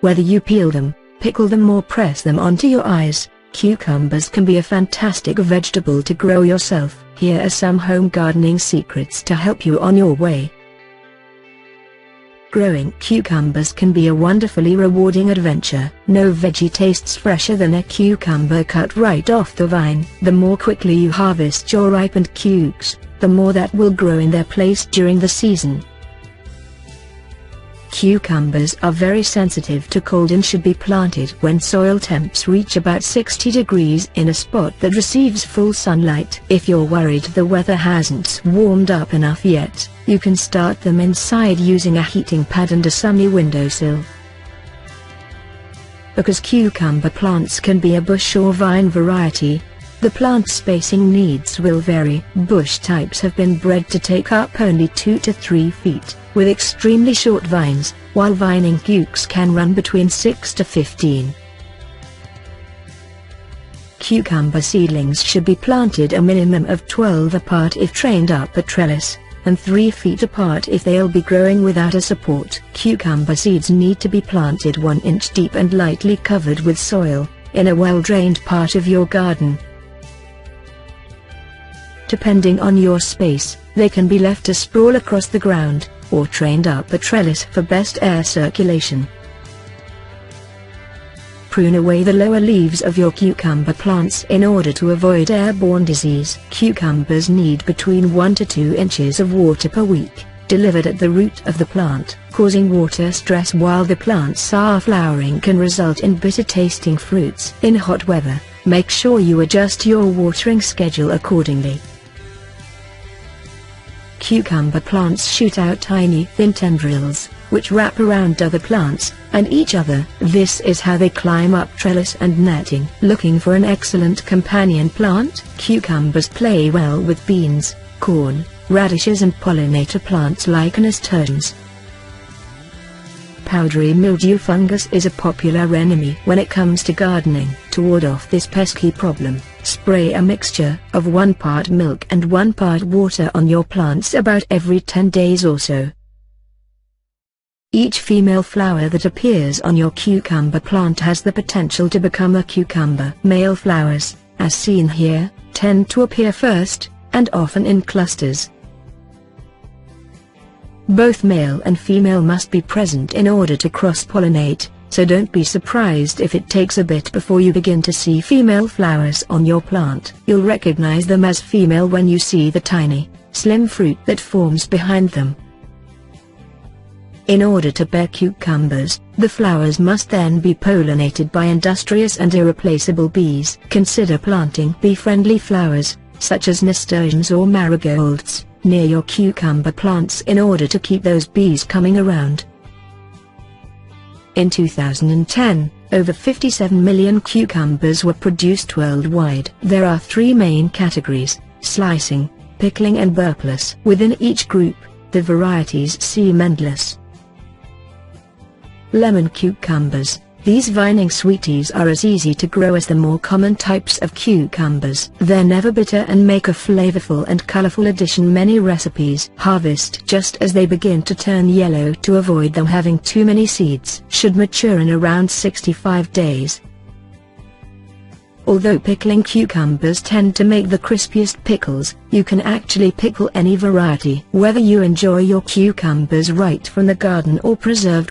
Whether you peel them, pickle them or press them onto your eyes, cucumbers can be a fantastic vegetable to grow yourself. Here are some home gardening secrets to help you on your way. Growing cucumbers can be a wonderfully rewarding adventure. No veggie tastes fresher than a cucumber cut right off the vine. The more quickly you harvest your ripened cukes, the more that will grow in their place during the season. Cucumbers are very sensitive to cold and should be planted when soil temps reach about 60 degrees in a spot that receives full sunlight. If you're worried the weather hasn't warmed up enough yet, you can start them inside using a heating pad and a sunny windowsill. Because cucumber plants can be a bush or vine variety, the plant spacing needs will vary. Bush types have been bred to take up only 2 to 3 feet, with extremely short vines, while vining cukes can run between 6 to 15. Cucumber seedlings should be planted a minimum of 12 apart if trained up a trellis, and 3 feet apart if they'll be growing without a support. Cucumber seeds need to be planted 1 inch deep and lightly covered with soil, in a well-drained part of your garden. Depending on your space, they can be left to sprawl across the ground, or trained up a trellis for best air circulation. Prune away the lower leaves of your cucumber plants in order to avoid airborne disease. Cucumbers need between 1 to 2 inches of water per week, delivered at the root of the plant. Causing water stress while the plants are flowering can result in bitter-tasting fruits. In hot weather, make sure you adjust your watering schedule accordingly. Cucumber plants shoot out tiny thin tendrils, which wrap around other plants, and each other. This is how they climb up trellis and netting. Looking for an excellent companion plant? Cucumbers play well with beans, corn, radishes and pollinator plants like nasturtiums. Powdery mildew fungus is a popular enemy when it comes to gardening. To ward off this pesky problem, spray a mixture of 1 part milk and 1 part water on your plants about every 10 days or so. Each female flower that appears on your cucumber plant has the potential to become a cucumber. Male flowers, as seen here, tend to appear first, and often in clusters. Both male and female must be present in order to cross-pollinate, so don't be surprised if it takes a bit before you begin to see female flowers on your plant. You'll recognize them as female when you see the tiny, slim fruit that forms behind them. In order to bear cucumbers, the flowers must then be pollinated by industrious and irreplaceable bees. Consider planting bee-friendly flowers, such as nasturtiums or marigolds, near your cucumber plants in order to keep those bees coming around. In 2010, over 57 million cucumbers were produced worldwide. There are 3 main categories: slicing, pickling and burpless. Within each group, the varieties seem endless. Lemon cucumbers. These vining sweeties are as easy to grow as the more common types of cucumbers. They're never bitter and make a flavorful and colorful addition many recipes. Harvest just as they begin to turn yellow to avoid them having too many seeds. Should mature in around 65 days. Although pickling cucumbers tend to make the crispiest pickles, you can actually pickle any variety. Whether you enjoy your cucumbers right from the garden or preserved